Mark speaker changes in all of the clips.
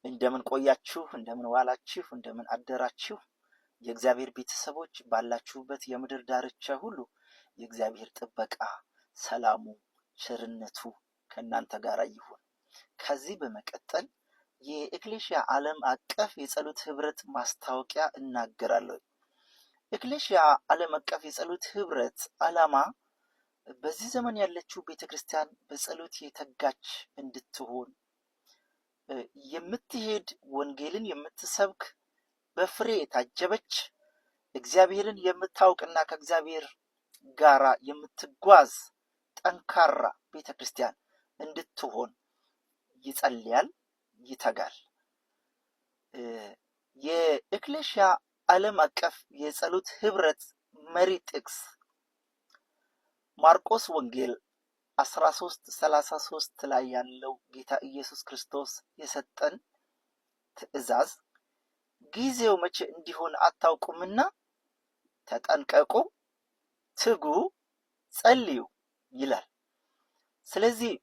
Speaker 1: እንደምን ቆያችሁ? እንደምን ዋላችሁ? እንደምን አደራችሁ? የእግዚአብሔር ቤተሰቦች ባላችሁበት የምድር ዳርቻ ሁሉ የእግዚአብሔር ጥበቃ፣ ሰላሙ፣ ቸርነቱ ከእናንተ ጋር ይሁን። ከዚህ በመቀጠል የኤክሌሽያ ዓለም አቀፍ የጸሎት ህብረት ማስታወቂያ እናገራለሁ። ኤክሌሽያ ዓለም አቀፍ የጸሎት ህብረት ዓላማ በዚህ ዘመን ያለችው ቤተክርስቲያን በጸሎት የተጋች እንድትሆን የምትሄድ ወንጌልን የምትሰብክ በፍሬ የታጀበች እግዚአብሔርን የምታውቅና ከእግዚአብሔር ጋራ የምትጓዝ ጠንካራ ቤተክርስቲያን እንድትሆን ይጸልያል፣ ይተጋል። የኤክሌሽያ ዓለም አቀፍ የጸሎት ህብረት መሪ ጥቅስ ማርቆስ ወንጌል 13:33 ላይ ያለው ጌታ ኢየሱስ ክርስቶስ የሰጠን ትእዛዝ ጊዜው መቼ እንዲሆን አታውቁምና ተጠንቀቁ፣ ትጉ፣ ጸልዩ ይላል። ስለዚህ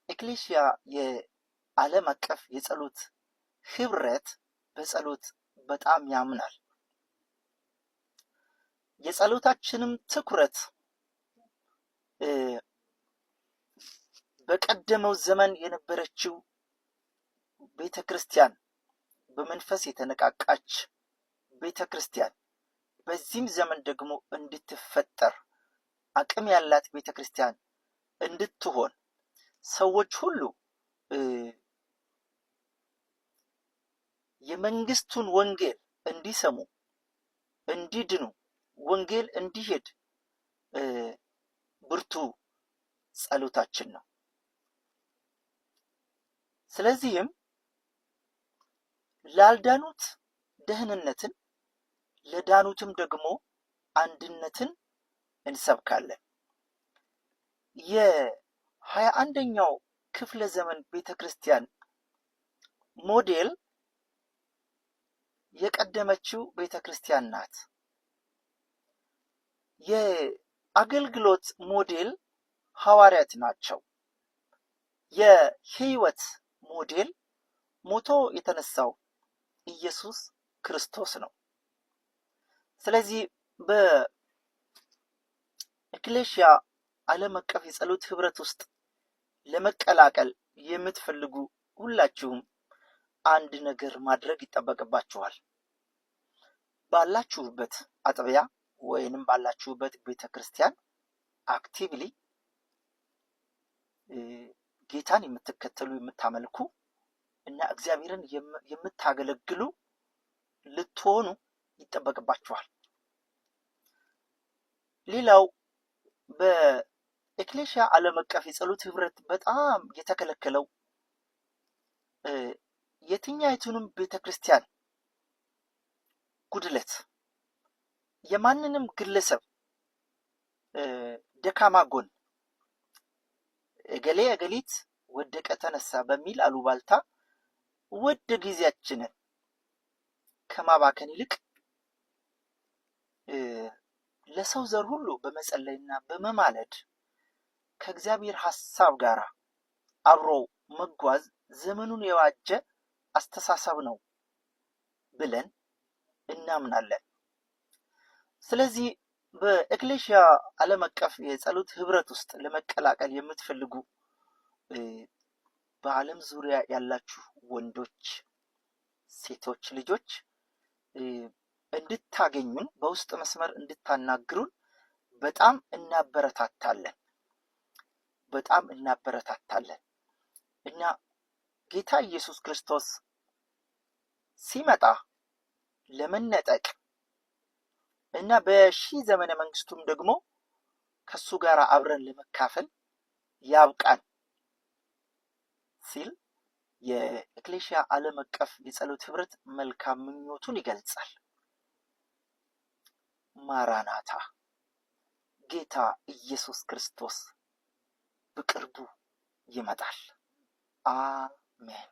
Speaker 1: ኤክሌሽያ የዓለም አቀፍ የጸሎት ህብረት በጸሎት በጣም ያምናል። የጸሎታችንም ትኩረት በቀደመው ዘመን የነበረችው ቤተክርስቲያን በመንፈስ የተነቃቃች ቤተክርስቲያን በዚህም ዘመን ደግሞ እንድትፈጠር አቅም ያላት ቤተክርስቲያን እንድትሆን ሰዎች ሁሉ የመንግስቱን ወንጌል እንዲሰሙ፣ እንዲድኑ፣ ወንጌል እንዲሄድ ብርቱ ጸሎታችን ነው። ስለዚህም ላልዳኑት ደህንነትን ለዳኑትም ደግሞ አንድነትን እንሰብካለን። የ21ኛው ክፍለ ዘመን ቤተክርስቲያን ሞዴል የቀደመችው ቤተክርስቲያን ናት። የአገልግሎት ሞዴል ሐዋርያት ናቸው። የህይወት ሞዴል ሞቶ የተነሳው ኢየሱስ ክርስቶስ ነው። ስለዚህ በኤክሌሽያ ዓለም አቀፍ የጸሎት ህብረት ውስጥ ለመቀላቀል የምትፈልጉ ሁላችሁም አንድ ነገር ማድረግ ይጠበቅባችኋል። ባላችሁበት አጥቢያ ወይንም ባላችሁበት ቤተክርስቲያን አክቲቭሊ ጌታን የምትከተሉ የምታመልኩ እና እግዚአብሔርን የምታገለግሉ ልትሆኑ ይጠበቅባችኋል። ሌላው በኤክሌሽያ ዓለም አቀፍ የጸሎት ህብረት በጣም የተከለከለው የትኛይቱንም ቤተክርስቲያን ጉድለት የማንንም ግለሰብ ደካማ ጎን እገሌ እገሊት ወደቀ ተነሳ በሚል አሉባልታ ወደ ጊዜያችንን ከማባከን ይልቅ ለሰው ዘር ሁሉ በመጸለይና በመማለድ ከእግዚአብሔር ሐሳብ ጋር አብሮ መጓዝ ዘመኑን የዋጀ አስተሳሰብ ነው ብለን እናምናለን። ስለዚህ በኤክሌሽያ ዓለም አቀፍ የጸሎት ህብረት ውስጥ ለመቀላቀል የምትፈልጉ በዓለም ዙሪያ ያላችሁ ወንዶች፣ ሴቶች ልጆች እንድታገኙን በውስጥ መስመር እንድታናግሩን በጣም እናበረታታለን። እና ጌታ ኢየሱስ ክርስቶስ ሲመጣ ለመነጠቅ እና በሺህ ዘመነ መንግስቱም ደግሞ ከሱ ጋር አብረን ለመካፈል ያብቃን ሲል የኤክሌሽያ ዓለም አቀፍ የጸሎት ህብረት መልካም ምኞቱን ይገልጻል። ማራናታ፣ ጌታ ኢየሱስ ክርስቶስ በቅርቡ ይመጣል። አሜን።